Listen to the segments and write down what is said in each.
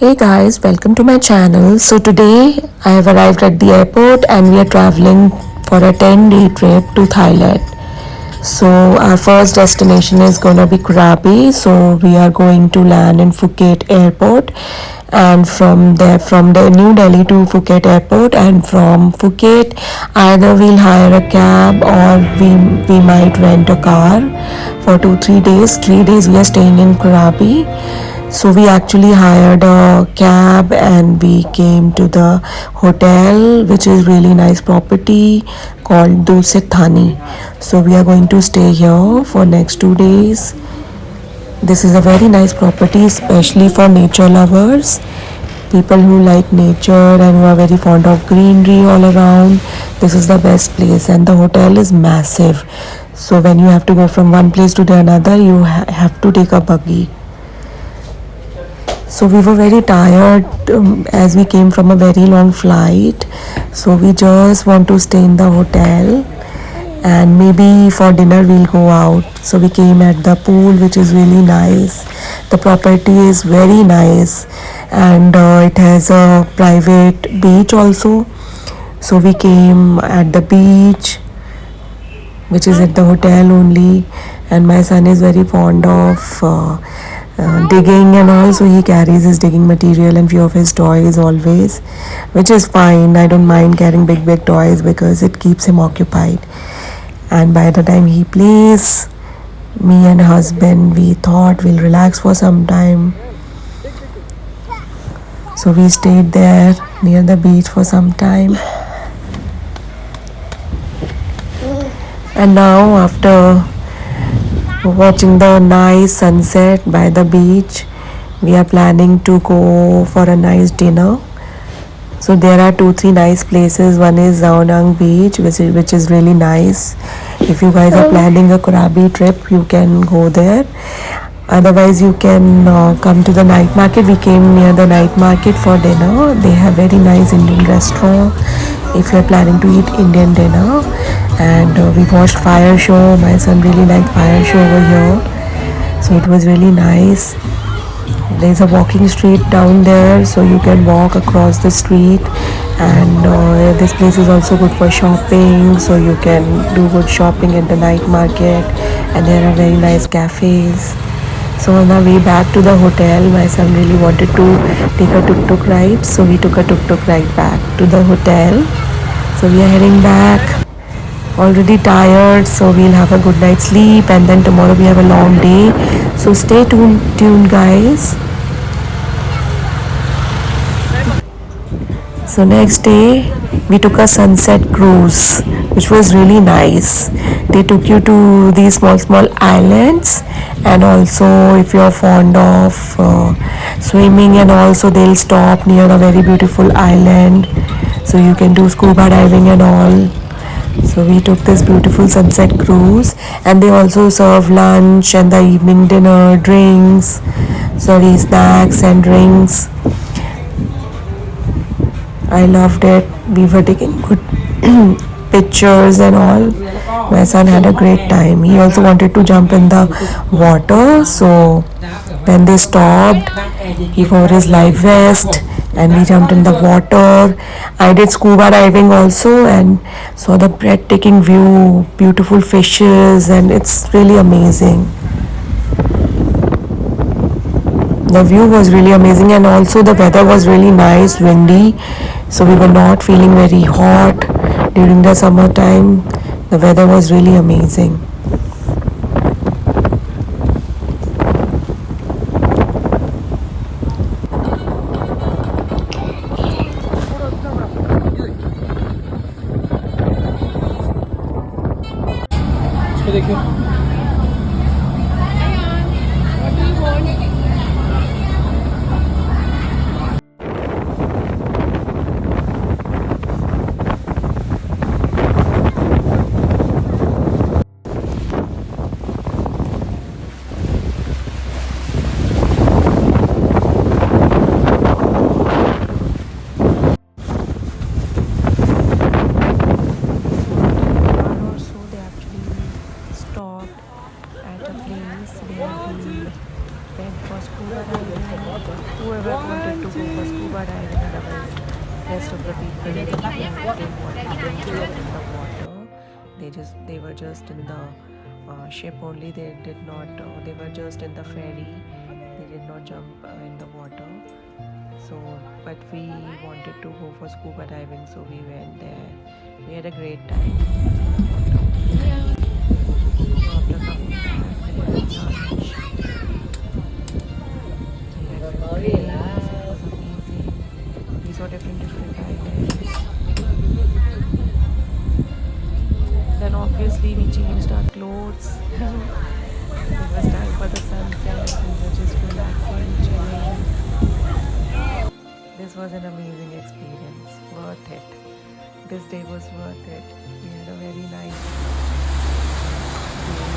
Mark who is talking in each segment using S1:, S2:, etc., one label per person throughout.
S1: Hey guys, welcome to my channel. So today I have arrived at the airport and we are traveling for a 10-day trip to Thailand. So our first destination is gonna be Krabi. So we are going to land in Phuket airport, and from the New Delhi to Phuket airport, and from Phuket either we'll hire a cab or we might rent a car for 2-3 days. 3 days we are staying in Krabi. So we actually hired a cab and we came to the hotel, which is really nice property called Dusit Thani. So we are going to stay here for next 2 days. This is a very nice property, especially for nature lovers, people who like nature and who are very fond of greenery all around. This is the best place, and the hotel is massive. So when you have to go from one place to the another, you have to take a buggy. So we were very tired as we came from a very long flight. So we just want to stay in the hotel and maybe for dinner we'll go out. So we came at the pool, which is really nice. The property is very nice, and it has a private beach also. So we came at the beach, which is at the hotel only, and my son is very fond of digging, and also he carries his digging material and few of his toys always, which is fine. I don't mind carrying big toys because it keeps him occupied, and by the time he plays, me and husband we thought we'll relax for some time. So we stayed there near the beach for some time, and now after watching the nice sunset by the beach, we are planning to go for a nice dinner. So there are 2-3 nice places. One is Zaon Ang Beach, which is really nice. If you guys are planning a Krabi trip, you can go there. Otherwise you can come to the night market. We came near the night market for dinner. They have very nice Indian restaurant if you're planning to eat Indian dinner. And we watched fire show. My son really liked fire show over here, so it was really nice. There's a walking street down there, so you can walk across the street, and this place is also good for shopping, so you can do good shopping at the night market, and there are very nice cafes. So on our way back to the hotel, my son really wanted to take a tuk-tuk ride, so we took a tuk-tuk ride back to the hotel. So we are heading back. Already tired, so we'll have a good night's sleep, and then tomorrow we have a long day. So stay tuned guys. So next day we took a sunset cruise, which was really nice. They took you to these small islands, and also if you're fond of swimming, and also they'll stop near a very beautiful island, so you can do scuba diving and all. So we took this beautiful sunset cruise, and they also serve lunch and the evening dinner, snacks and drinks. I loved it. We were taking good pictures and all. My son had a great time. He also wanted to jump in the water, so when they stopped, he wore his life vest and we jumped in the water. I did scuba diving also and saw the breathtaking view, beautiful fishes, and it's really amazing. The view was really amazing, and also the weather was really nice, windy, so we were not feeling very hot during the summertime. The weather was really amazing. Bharat wanted to go for scuba diving, otherwise rest of the people didn't want to jump in the water. They were just in the ship only. They did not. They were just in the ferry. They did not jump in the water. So, but we wanted to go for scuba diving, so we went there. We had a great time. So after coming back, we had lunch. We had few drinks. It was amazing. We saw different islands. Then obviously we changed our clothes. It was time for the sunset. We were just relaxing, chilling. This was an amazing experience. Worth it. This day was worth it. We had a very nice day.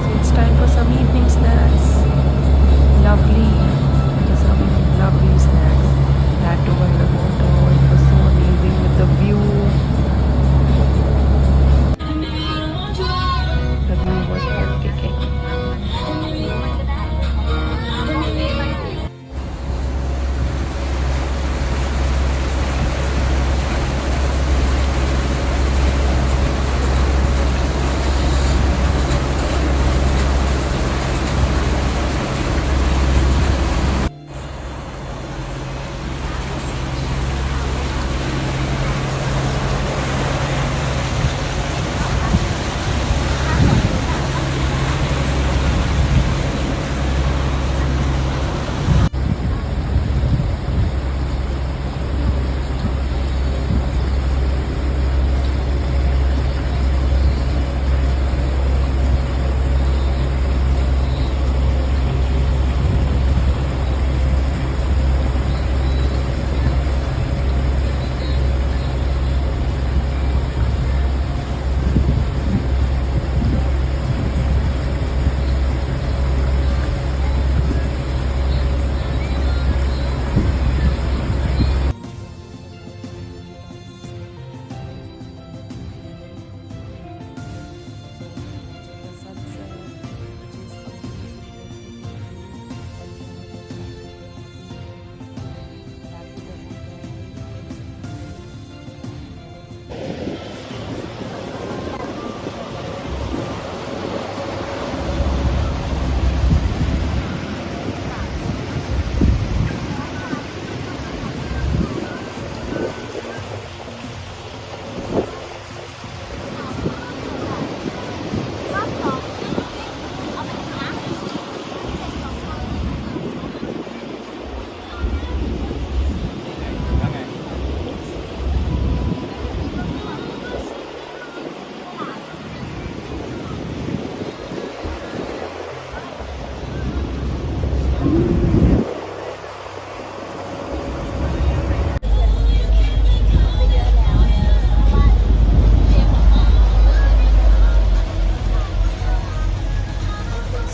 S1: So it's time for some evening snacks. Lovely. Some lovely snacks. That too by the water. It was so amazing with the view. The view was breathtaking.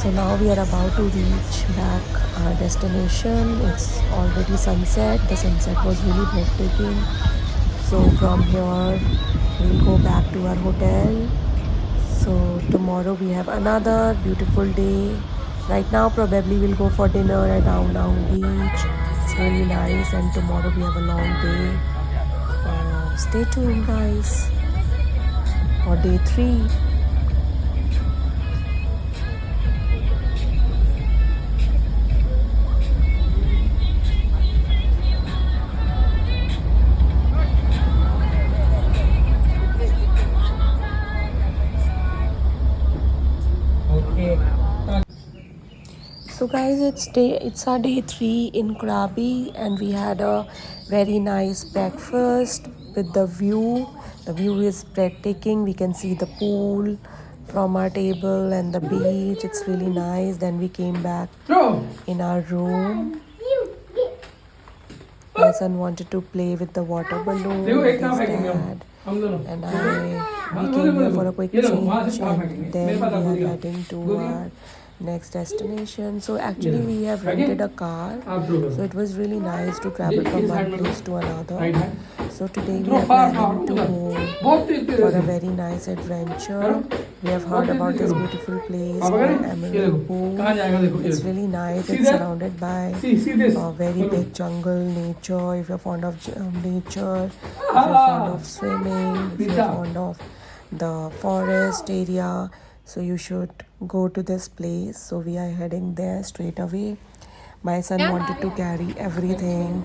S1: So now we are about to reach back our destination. It's already sunset. The sunset was really breathtaking. So from here we'll go back to our hotel. So tomorrow we have another beautiful day. Right now probably we'll go for dinner at Down Down Beach. It's really nice, and tomorrow we have a long day. Stay tuned guys for day 3. So guys, it's our day 3 in Krabi, and we had a very nice breakfast with the view. The view is breathtaking. We can see the pool from our table and the beach. It's really nice. Then we came back in our room. My son wanted to play with the water balloon with his dad, and I we came here for a quick change and then we are heading to our next destination. So actually we have rented a car, so it was really nice to travel from one place to another. So today we are planning to go for a very nice adventure. We have heard about this beautiful place called Emerald Pool. It's really nice. It's surrounded by a very big jungle, nature. If you're fond of nature, if you're fond of swimming, if you're fond of the forest area, so you should go to this place. So we are heading there straight away. My son wanted to carry everything,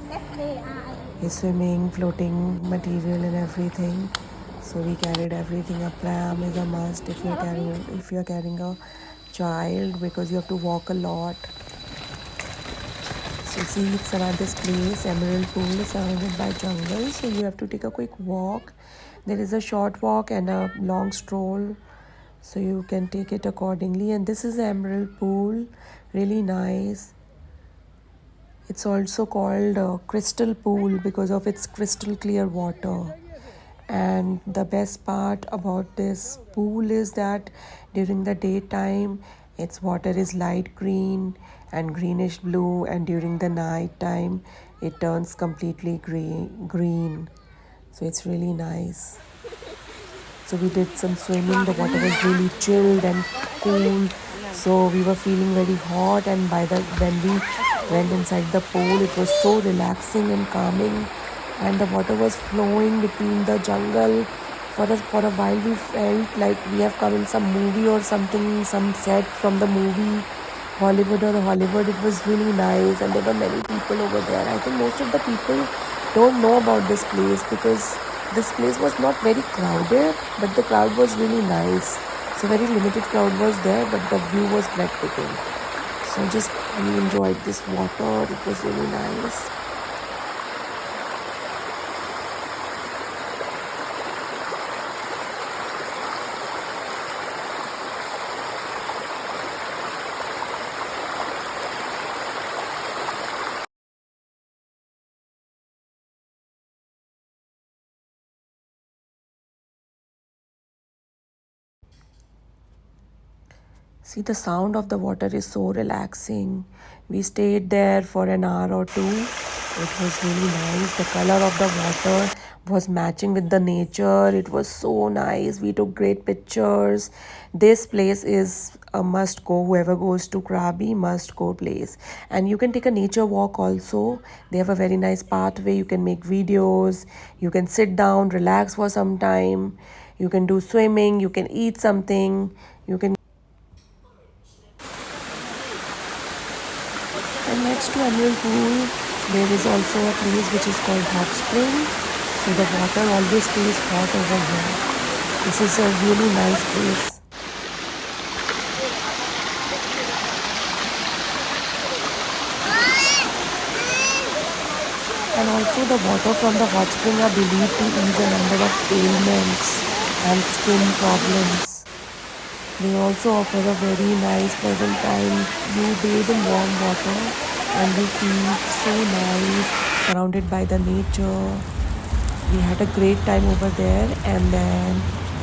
S1: his swimming, floating material and everything. So we carried everything. A pram is a must if you're carrying a child, because you have to walk a lot. So see, it's around this place. Emerald Pool is surrounded by jungle, so you have to take a quick walk. There is a short walk and a long stroll, so you can take it accordingly. And this is the Emerald Pool, really nice. It's also called Crystal Pool because of its crystal clear water. And the best part about this pool is that during the daytime its water is light green and greenish blue, and during the night time it turns completely green. So it's really nice. So we did some swimming. The water was really chilled and cool, so we were feeling very hot, and when we went inside the pool, it was so relaxing and calming, and the water was flowing between the jungle. For a while we felt like we have come in some movie or something, some set from the movie Hollywood. It was really nice, and there were many people over there. I think most of the people don't know about this place because this place was not very crowded, but the crowd was really nice. So very limited crowd was there, but the view was breathtaking. So just we enjoyed this water. It was really nice. See, the sound of the water is so relaxing. We stayed there for an hour or two. It was really nice. The color of the water was matching with the nature. It was so nice. We took great pictures. This place is a must go. Whoever goes to Krabi, must go place. And you can take a nature walk also. They have a very nice pathway. You can make videos. You can sit down, relax for some time. You can do swimming. You can eat something. You can. And next to Emerald Pool, there is also a place which is called Hot Spring. So the water always stays hot over here. This is a really nice place. And also the water from the hot spring are believed to ease a number of ailments and skin problems. They also offer a very nice pleasant time. You bathe in warm water and you feel so nice, surrounded by the nature. We had a great time over there, and then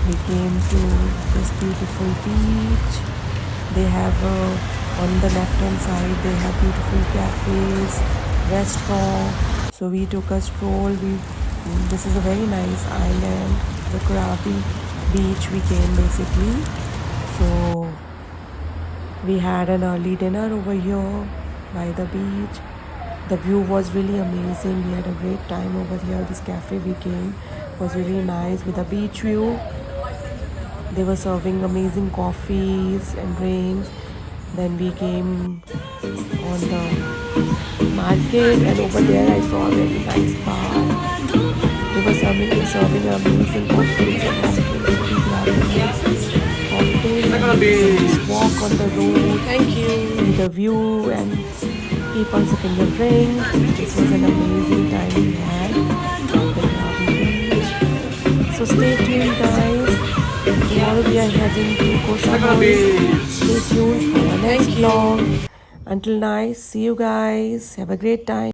S1: we came to this beautiful beach. They have on the left hand side they have beautiful cafes, restaurant. So we took a stroll. This is a very nice island, the Krabi beach we came basically. So we had an early dinner over here by the beach. The view was really amazing. We had a great time over here. This cafe we came was really nice with a beach view. They were serving amazing coffees and drinks. Then we came on the market, and over there I saw a very nice bar. They were serving amazing cocktails and cocktails. So we grabbed a nice cocktail and just walk on the road. Thank you. See the view and keep on sipping your drink. This was an amazing time we had at the Krabi beach. So stay tuned, guys. Tomorrow we are heading to Koh Samui. Stay tuned for our next vlog. Until nice, see you guys. Have a great time.